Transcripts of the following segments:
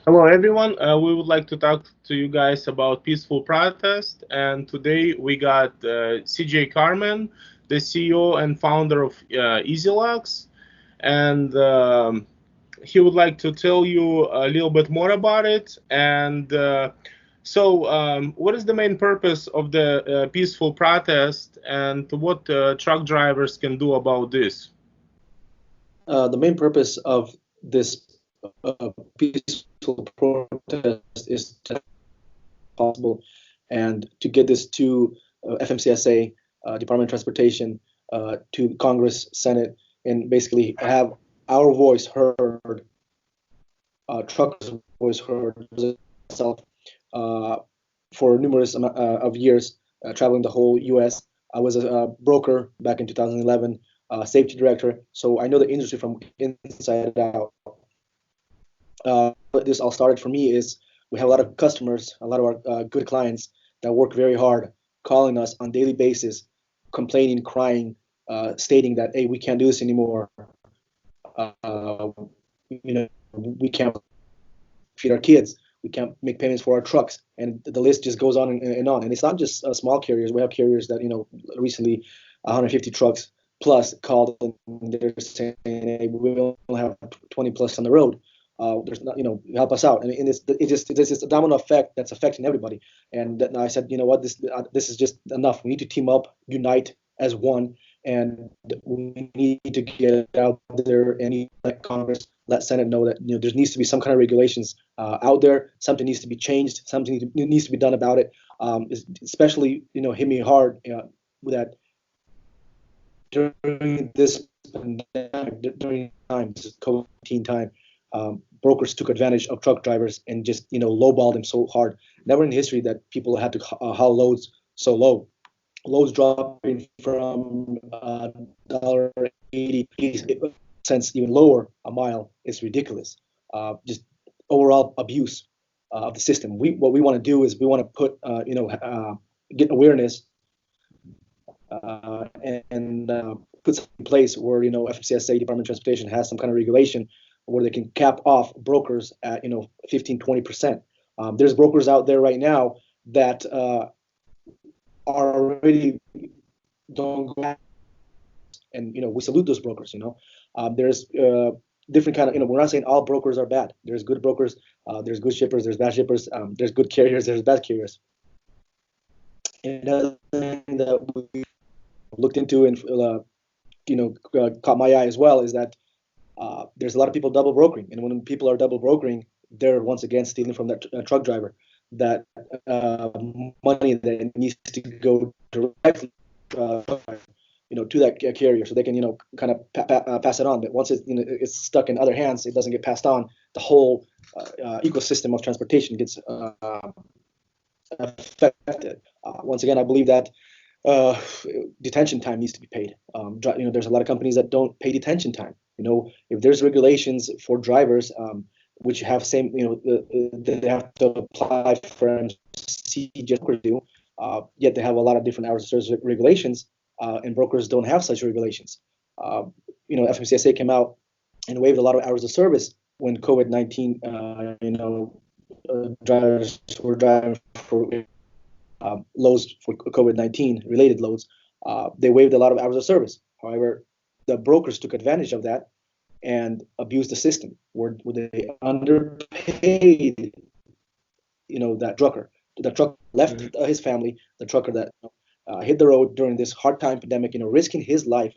Hello, everyone. We would like to talk to you guys about peaceful protest. And today we got CJ Karman, the CEO and founder of Ezlogz. And he would like to tell you a little bit more about it. And what is the main purpose of the peaceful protest, and what truck drivers can do about this? The main purpose of this peaceful protest is to possible and to get this to FMCSA, Department of Transportation, to Congress, Senate, and basically have our voice heard, truckers' voice heard. Myself, for numerous of years, traveling the whole U.S. I was a broker back in 2011, safety director, so I know the industry from inside out. What this all started for me is we have a lot of customers, a lot of our good clients that work very hard, calling us on daily basis, complaining, crying, stating that, hey, we can't do this anymore. We can't feed our kids. We can't make payments for our trucks, and the list just goes on and on. And it's not just small carriers. We have carriers that recently 150 trucks plus called and they're saying, hey, we only have 20 plus on the road. There's not, help us out. And there's just a domino effect that's affecting everybody. And I said, you know what, this is just enough. We need to team up, unite as one, and we need to get out there and let Congress, let Senate know that there needs to be some kind of regulations out there. Something needs to be changed. Something needs to be done about it. Especially, hit me hard that during this pandemic, during time, this is COVID-19 time, brokers took advantage of truck drivers and just lowballed them so hard. Never in history that people had to haul loads so low. Loads dropping from $1.80 even lower a mile is ridiculous. Just overall abuse of the system. What we want to do is we want to put get awareness and put something in place where FMCSA, Department of Transportation, has some kind of regulation where they can cap off brokers at 15-20%. There's brokers out there right now that are already don't go, and we salute those brokers. There's different kind of, we're not saying all brokers are bad. There's good brokers, there's good shippers, there's bad shippers, there's good carriers, there's bad carriers. And another thing that we looked into and caught my eye as well is that there's a lot of people double brokering, and when people are double brokering, they're once again stealing from that truck driver that money that needs to go directly to that carrier, so they can kind of pass it on. But once it's stuck in other hands, it doesn't get passed on. The whole ecosystem of transportation gets affected. Once again, I believe that detention time needs to be paid. There's a lot of companies that don't pay detention time. If there's regulations for drivers, which have same, they have to apply for MC just do, yet they have a lot of different hours of service regulations, and brokers don't have such regulations. FMCSA came out and waived a lot of hours of service when COVID-19, drivers were driving for loads for COVID-19 related loads. They waived a lot of hours of service. However, the brokers took advantage of that and abused the system where they underpaid, that trucker. The trucker left his family, the trucker that hit the road during this hard time pandemic, risking his life,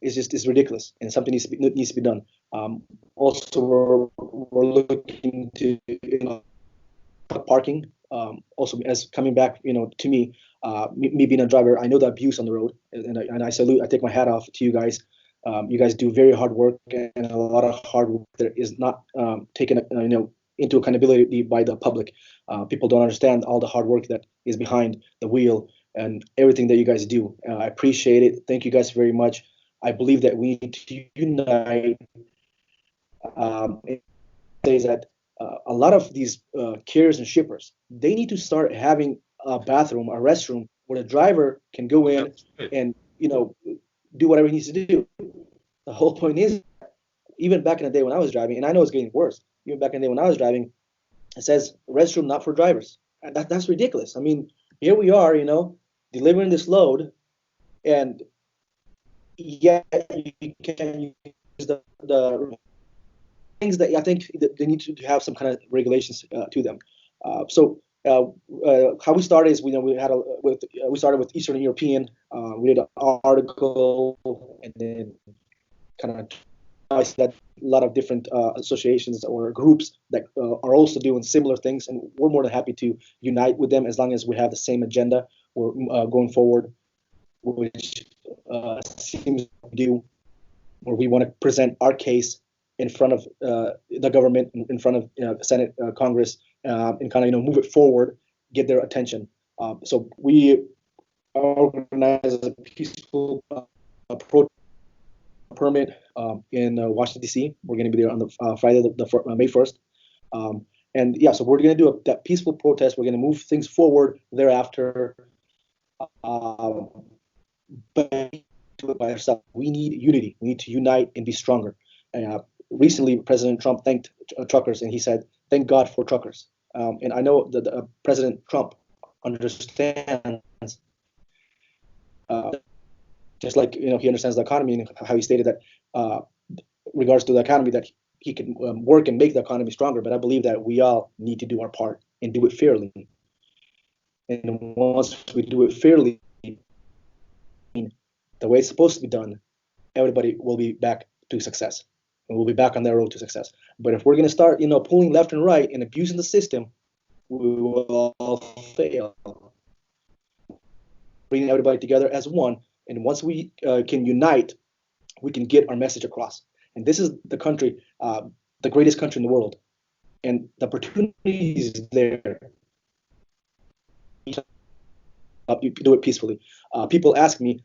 is ridiculous, and something needs to be done. Also, we're looking to parking. Also, as coming back, to me, me being a driver, I know the abuse on the road, and I salute. I take my hat off to you guys. You guys do very hard work, and a lot of hard work that is not taken, into accountability by the public. People don't understand all the hard work that is behind the wheel and everything that you guys do. I appreciate it. Thank you guys very much. I believe that we need to unite. It says that a lot of these carriers and shippers, they need to start having a bathroom, a restroom where the driver can go in and do whatever he needs to do. The whole point is, even back in the day when I was driving, and I know it's getting worse, even back in the day when I was driving, it says restroom not for drivers. And that's ridiculous. I mean, here we are, delivering this load, and yet you can use the things that I think that they need to have some kind of regulations to them. How we started is we started with Eastern European. We did an article, and then kind of I see that a lot of different associations or groups that are also doing similar things, and we're more than happy to unite with them as long as we have the same agenda or going forward, which seems to do, where we want to present our case in front of the government, in front of Senate, Congress, and kind of move it forward, get their attention. So we organize a peaceful protest permit in Washington D.C. We're going to be there on the Friday, May 1st. And yeah, so we're going to do that peaceful protest. We're going to move things forward thereafter. But do it by ourselves. We need unity. We need to unite and be stronger. Recently, President Trump thanked truckers, and he said, "Thank God for truckers." And I know that President Trump understands, just like he understands the economy, and how he stated that, regards to the economy, that he can work and make the economy stronger. But I believe that we all need to do our part and do it fairly. And once we do it fairly, the way it's supposed to be done, everybody will be back to success, and we'll be back on their road to success. But if we're going to start, pulling left and right and abusing the system, we will all fail. Bringing everybody together as one, and once we can unite, we can get our message across. And this is the country, the greatest country in the world, and the opportunity is there. You do it peacefully. People ask me,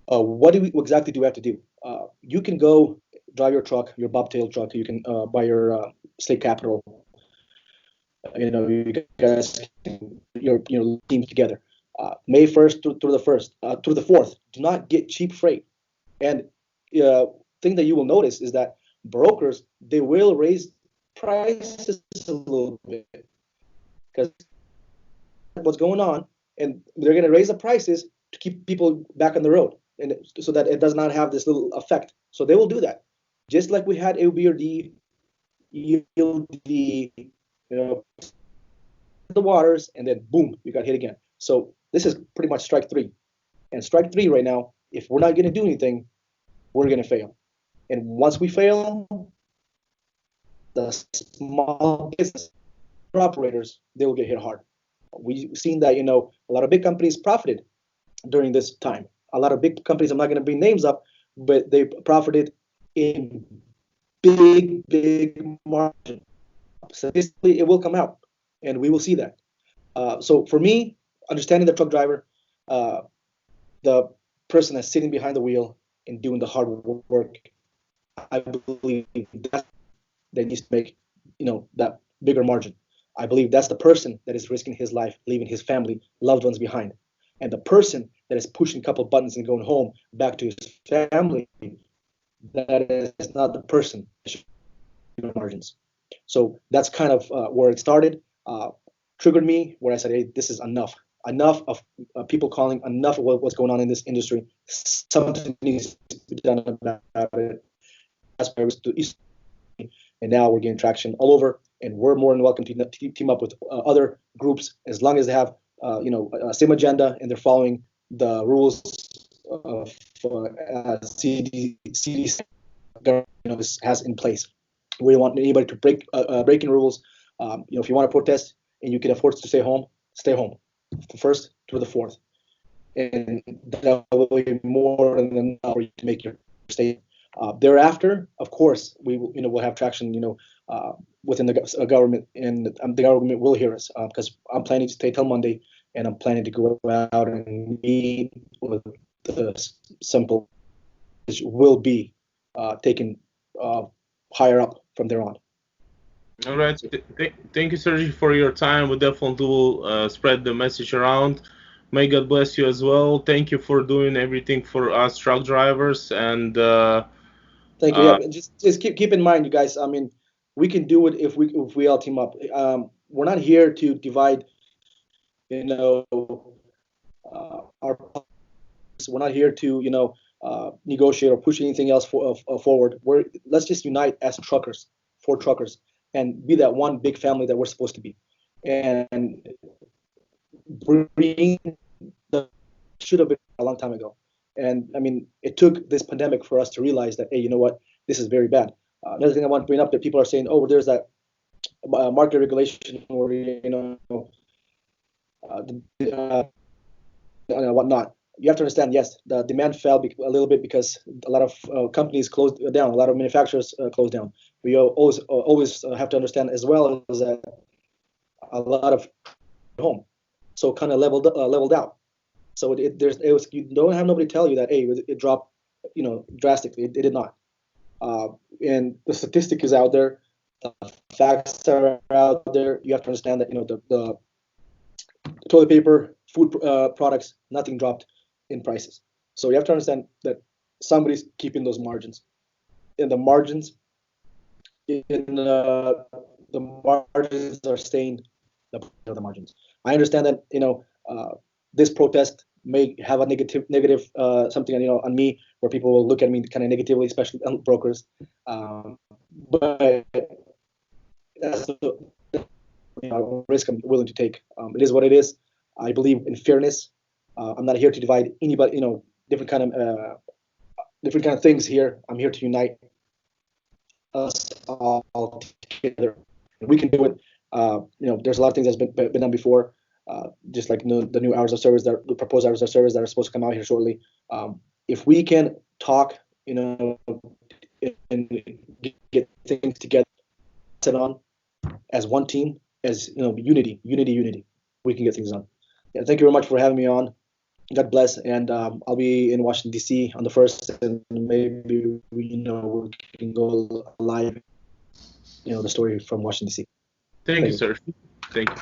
what exactly do we have to do? You can go drive your truck, your bobtail truck. You can buy your state capital. You guys, your team together. May 1st through the 1st, through the 4th. Do not get cheap freight. And thing that you will notice is that brokers, they will raise prices a little bit because what's going on, and they're going to raise the prices to keep people back on the road, and so that it does not have this little effect. So they will do that, just like we had ABRD, ELD, the waters, and then boom, we got hit again. So this is pretty much strike three, and strike three right now. If we're not going to do anything, we're going to fail. And once we fail, the small business operators, they will get hit hard. We've seen that, a lot of big companies profited during this time. A lot of big companies, I'm not going to bring names up, but they profited in big margin. Statistically, it will come out, and we will see that. So for me, understanding the truck driver, the person that's sitting behind the wheel and doing the hard work, I believe that needs to make, that bigger margin. I believe that's the person that is risking his life, leaving his family, loved ones behind. And the person that is pushing a couple buttons and going home back to his family, that is not the person margins. So that's kind of where it started. Triggered me, where I said, hey, this is enough. Enough of people calling, enough of what's going on in this industry. Something needs to be done about it. That's why I was to East, and now we're getting traction all over, and we're more than welcome to team up with other groups as long as they have same agenda and they're following the rules of CDC has in place. We don't want anybody to breaking rules. If you want to protest and you can afford to stay home, stay home. The 1st to the 4th, and that will be more than enough for you to make your statement. Thereafter, of course, we'll have traction, within the government, and the government will hear us because I'm planning to stay till Monday, and I'm planning to go out and meet with the simple, which will be taken higher up from there on. All right. Thank you, Sergey, for your time. We definitely will spread the message around. May God bless you as well. Thank you for doing everything for us truck drivers. And thank you. Yeah, just keep in mind, you guys. I mean, we can do it if we all team up. We're not here to divide, our. We're not here to, negotiate or push anything else forward. Let's just unite as truckers, for truckers, and be that one big family that we're supposed to be, and bring the should have been a long time ago. And I mean, it took this pandemic for us to realize that, hey, you know what, this is very bad. Another thing I want to bring up that people are saying, oh, well, there's that market regulation where, whatnot. You have to understand, yes, the demand fell a little bit because a lot of companies closed down, a lot of manufacturers closed down. We always have to understand as well as that a lot of home, so kind of leveled out. So you don't have nobody tell you that, hey, it dropped, drastically. It did not. And the statistic is out there, the facts are out there. You have to understand that, the toilet paper, food products, nothing dropped in prices. So you have to understand that somebody's keeping those margins, and the margins are staying the margins. I understand that, this protest may have a negative something on me, where people will look at me kind of negatively, especially brokers. But that's the risk I'm willing to take. It is what it is. I believe in fairness. I'm not here to divide anybody. Different kind of things here. I'm here to unite us all together. We can do it. There's a lot of things that's been done before. Just like the new hours of service, the proposed hours of service that are supposed to come out here shortly. If we can talk, and get things together, sit on as one team, as unity, we can get things done. Yeah, thank you very much for having me on. God bless, and I'll be in Washington D.C. on the 1st, and maybe we can go live, the story from Washington D.C. Thank you, sir. Thank you.